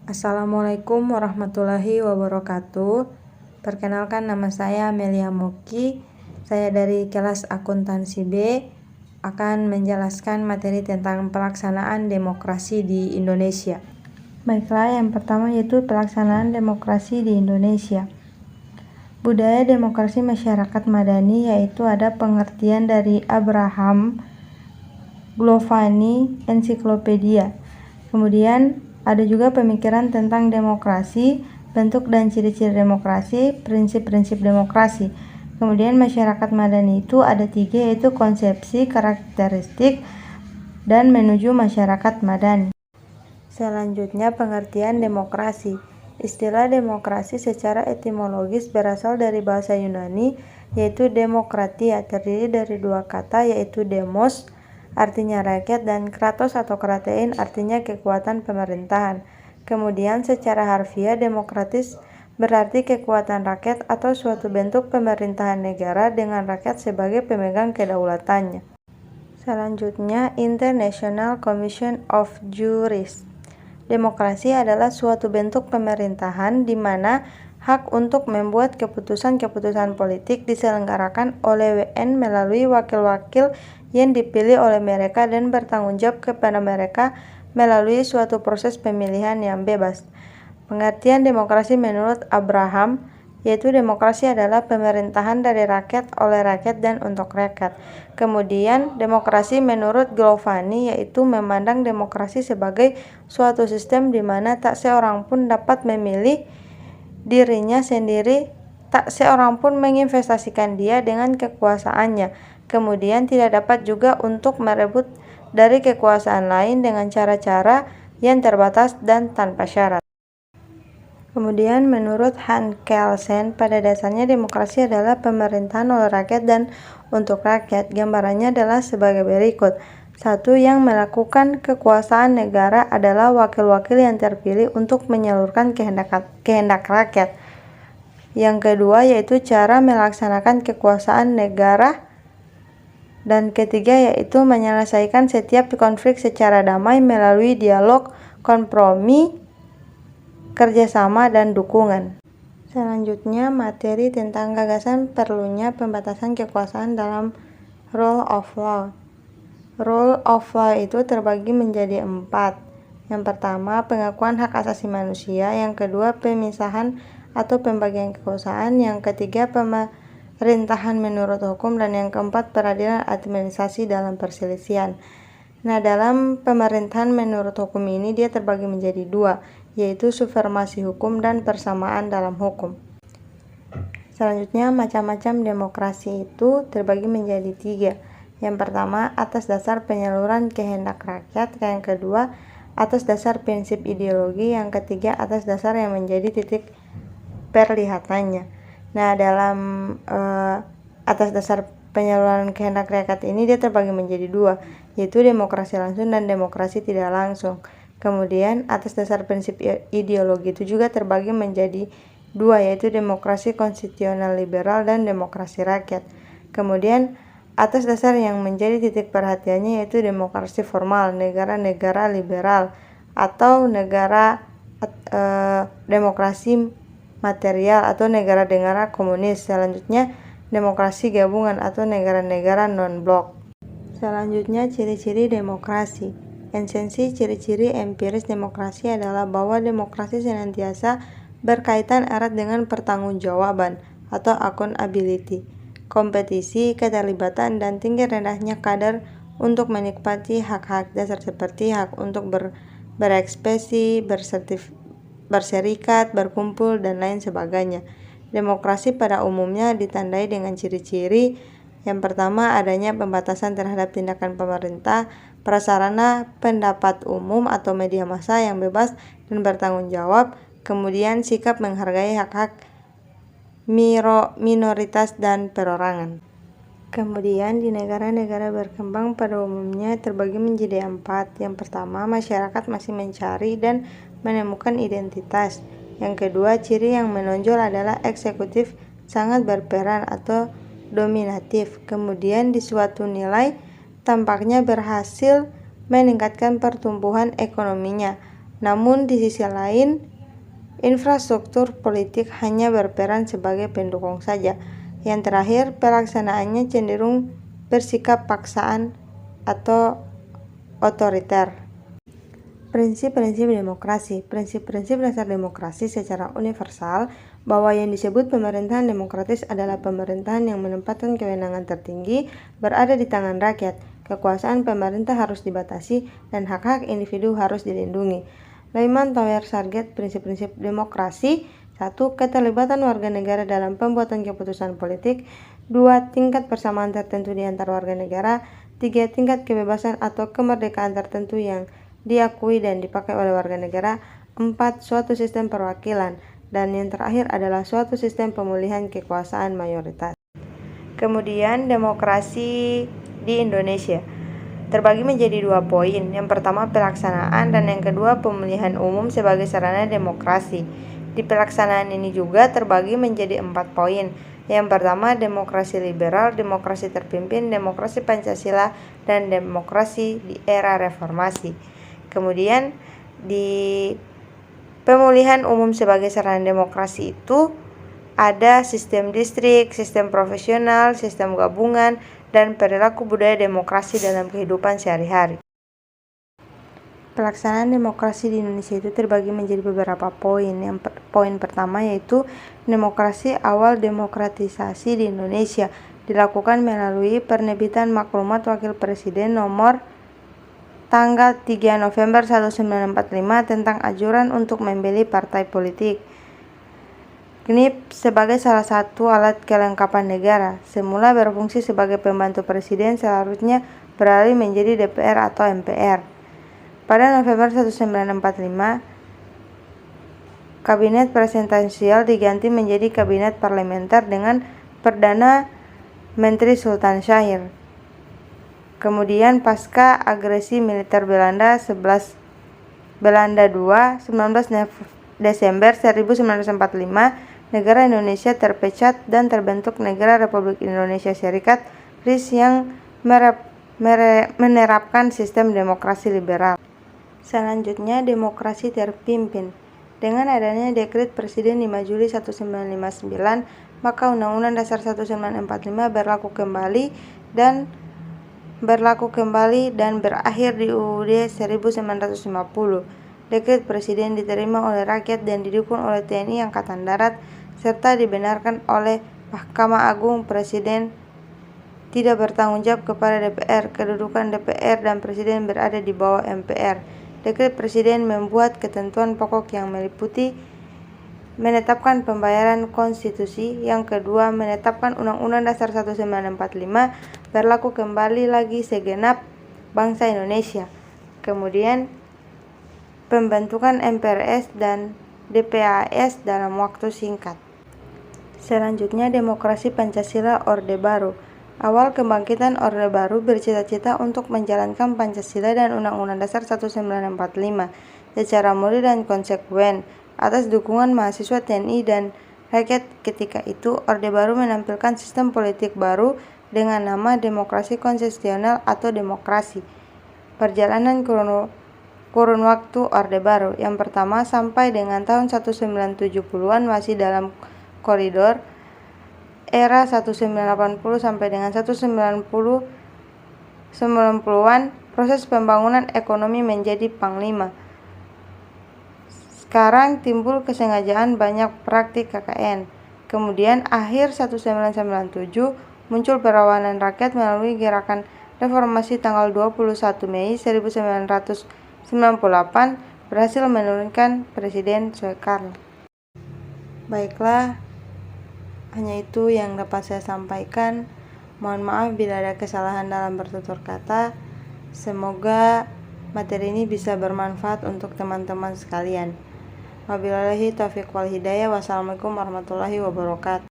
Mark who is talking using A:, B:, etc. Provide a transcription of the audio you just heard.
A: Assalamualaikum warahmatullahi wabarakatuh. Perkenalkan, nama saya Amelia Moki. Saya dari kelas akuntansi B akan menjelaskan materi tentang pelaksanaan demokrasi di Indonesia. Baiklah, yang pertama yaitu pelaksanaan demokrasi di Indonesia. Budaya demokrasi masyarakat madani yaitu ada pengertian dari Abraham Glovani Ensiklopedia. Kemudian ada juga pemikiran tentang demokrasi, bentuk dan ciri-ciri demokrasi, prinsip-prinsip demokrasi. Kemudian masyarakat madani itu ada 3, yaitu konsepsi, karakteristik, dan menuju masyarakat madani. Selanjutnya pengertian demokrasi. Istilah demokrasi secara etimologis berasal dari bahasa Yunani, yaitu demokratia, terdiri dari 2 kata, yaitu demos, artinya rakyat, dan kratos atau kratein artinya kekuatan pemerintahan. Kemudian secara harfiah demokratis berarti kekuatan rakyat atau suatu bentuk pemerintahan negara dengan rakyat sebagai pemegang kedaulatannya. Selanjutnya, International Commission of Jurists. Demokrasi adalah suatu bentuk pemerintahan di mana hak untuk membuat keputusan-keputusan politik diselenggarakan oleh WN melalui wakil-wakil yang dipilih oleh mereka dan bertanggung jawab kepada mereka melalui suatu proses pemilihan yang bebas. Pengertian demokrasi menurut Abraham, yaitu demokrasi adalah pemerintahan dari rakyat, oleh rakyat, dan untuk rakyat. Kemudian demokrasi menurut Glovani yaitu memandang demokrasi sebagai suatu sistem di mana tak seorang pun dapat memilih dirinya sendiri, tak seorang pun menginvestasikan dia dengan kekuasaannya. Kemudian tidak dapat juga untuk merebut dari kekuasaan lain dengan cara-cara yang terbatas dan tanpa syarat. Kemudian menurut Hans Kelsen, pada dasarnya demokrasi adalah pemerintahan oleh rakyat dan untuk rakyat. Gambarannya adalah sebagai berikut. 1. Yang melakukan kekuasaan negara adalah wakil-wakil yang terpilih untuk menyalurkan kehendak rakyat. Yang kedua yaitu cara melaksanakan kekuasaan negara. Dan ketiga yaitu menyelesaikan setiap konflik secara damai melalui dialog, kompromi, kerjasama, dan dukungan. Selanjutnya, materi tentang gagasan perlunya pembatasan kekuasaan dalam rule of law. Rule of law itu terbagi menjadi 4. Yang pertama, pengakuan hak asasi manusia. Yang kedua, pemisahan atau pembagian kekuasaan. Yang ketiga, pemerintahan menurut hukum. Dan yang keempat, peradilan administrasi dalam perselisihan. Nah, dalam pemerintahan menurut hukum ini dia terbagi menjadi 2, yaitu supremasi hukum dan persamaan dalam hukum. Selanjutnya, macam-macam demokrasi itu terbagi menjadi 3. Yang pertama, atas dasar penyaluran kehendak rakyat. Yang kedua, atas dasar prinsip ideologi. Yang ketiga, atas dasar yang menjadi titik perlihatannya. Nah, dalam atas dasar penyaluran kehendak rakyat ini dia terbagi menjadi 2, yaitu demokrasi langsung dan demokrasi tidak langsung. Kemudian atas dasar prinsip ideologi itu juga terbagi menjadi 2, yaitu demokrasi konstitusional liberal dan demokrasi rakyat. Kemudian atas dasar yang menjadi titik perhatiannya yaitu demokrasi formal, negara-negara liberal, atau negara demokrasi material atau negara-negara komunis. Selanjutnya demokrasi gabungan atau negara-negara non-blok. Selanjutnya, ciri-ciri demokrasi. Esensi ciri-ciri empiris demokrasi adalah bahwa demokrasi senantiasa berkaitan erat dengan pertanggungjawaban atau accountability, kompetisi, keterlibatan, dan tinggi rendahnya kadar untuk menikmati hak-hak dasar seperti hak untuk berekspresi, berserikat, berkumpul, dan lain sebagainya. Demokrasi pada umumnya ditandai dengan ciri-ciri. Yang pertama, adanya pembatasan terhadap tindakan pemerintah, prasarana pendapat umum atau media massa yang bebas dan bertanggung jawab, kemudian sikap menghargai hak-hak minoritas dan perorangan. Kemudian di negara-negara berkembang pada umumnya terbagi menjadi 4. Yang pertama, masyarakat masih mencari dan menemukan identitas. Yang kedua, ciri yang menonjol adalah eksekutif sangat berperan atau dominatif. Kemudian di suatu nilai tampaknya berhasil meningkatkan pertumbuhan ekonominya. Namun di sisi lain, infrastruktur politik hanya berperan sebagai pendukung saja. Yang terakhir, pelaksanaannya cenderung bersikap paksaan atau otoriter. Prinsip-prinsip demokrasi. Prinsip-prinsip dasar demokrasi secara universal bahwa yang disebut pemerintahan demokratis adalah pemerintahan yang menempatkan kewenangan tertinggi berada di tangan rakyat. Kekuasaan pemerintah harus dibatasi dan hak-hak individu harus dilindungi. Lehman Towers target prinsip-prinsip demokrasi. 1. Keterlibatan warga negara dalam pembuatan keputusan politik. 2. Tingkat persamaan tertentu di antar warga negara. 3. Tingkat kebebasan atau kemerdekaan tertentu yang diakui dan dipakai oleh warga negara. 4. Suatu sistem perwakilan. Dan yang terakhir adalah suatu sistem pemulihan kekuasaan mayoritas. Kemudian demokrasi di Indonesia terbagi menjadi 2 poin. Yang pertama pelaksanaan dan yang kedua pemilihan umum sebagai sarana demokrasi. Di pelaksanaan ini juga terbagi menjadi 4 poin. Yang pertama demokrasi liberal, demokrasi terpimpin, demokrasi Pancasila, dan demokrasi di era reformasi. Kemudian di pemulihan umum sebagai sarana demokrasi itu ada sistem distrik, sistem profesional, sistem gabungan, dan perilaku budaya demokrasi dalam kehidupan sehari-hari. Pelaksanaan demokrasi di Indonesia itu terbagi menjadi beberapa poin. Poin pertama yaitu demokrasi awal demokratisasi di Indonesia dilakukan melalui penerbitan maklumat Wakil Presiden nomor tanggal 3 November 1945 tentang anjuran untuk membeli partai politik. GNIP sebagai salah satu alat kelengkapan negara, semula berfungsi sebagai pembantu presiden, seharusnya beralih menjadi DPR atau MPR. Pada November 1945, Kabinet Presidensial diganti menjadi Kabinet Parlementer dengan Perdana Menteri Sultan Syahrir. Kemudian pasca agresi militer Belanda 19 Desember 1945, negara Indonesia terpecah dan terbentuk Negara Republik Indonesia Serikat RIS yang menerapkan sistem demokrasi liberal. Selanjutnya demokrasi terpimpin. Dengan adanya Dekret Presiden 5 Juli 1959, maka Undang-Undang Dasar 1945 berlaku kembali dan berakhir di UUD 1950. Dekret Presiden diterima oleh rakyat dan didukung oleh TNI Angkatan Darat serta dibenarkan oleh Mahkamah Agung. Presiden tidak bertanggung jawab kepada DPR. Kedudukan DPR dan Presiden berada di bawah MPR. Dekret Presiden membuat ketentuan pokok yang meliputi menetapkan pembayaran konstitusi. Yang kedua, menetapkan Undang-Undang Dasar 1945 berlaku kembali lagi segenap bangsa Indonesia. Kemudian pembentukan MPRS dan DPAS dalam waktu singkat. Selanjutnya demokrasi Pancasila Orde Baru. Awal kebangkitan Orde Baru bercita-cita untuk menjalankan Pancasila dan Undang-Undang Dasar 1945 secara murni dan konsekuen. Atas dukungan mahasiswa, TNI, dan rakyat ketika itu, Orde Baru menampilkan sistem politik baru dengan nama demokrasi konstitusional atau demokrasi. Perjalanan kurun waktu Orde Baru. Yang pertama, sampai dengan tahun 1970-an masih dalam koridor era 1980 sampai dengan 1990-an, proses pembangunan ekonomi menjadi panglima. Sekarang timbul kesengajaan banyak praktik KKN. Kemudian akhir 1997 muncul perlawanan rakyat melalui gerakan reformasi tanggal 21 Mei 1998 berhasil menurunkan Presiden Soekarno. Baiklah, hanya itu yang dapat saya sampaikan. Mohon maaf bila ada kesalahan dalam bertutur kata. Semoga materi ini bisa bermanfaat untuk teman-teman sekalian. Wabillahi taufiq wal hidayah. Wassalamualaikum warahmatullahi wabarakatuh.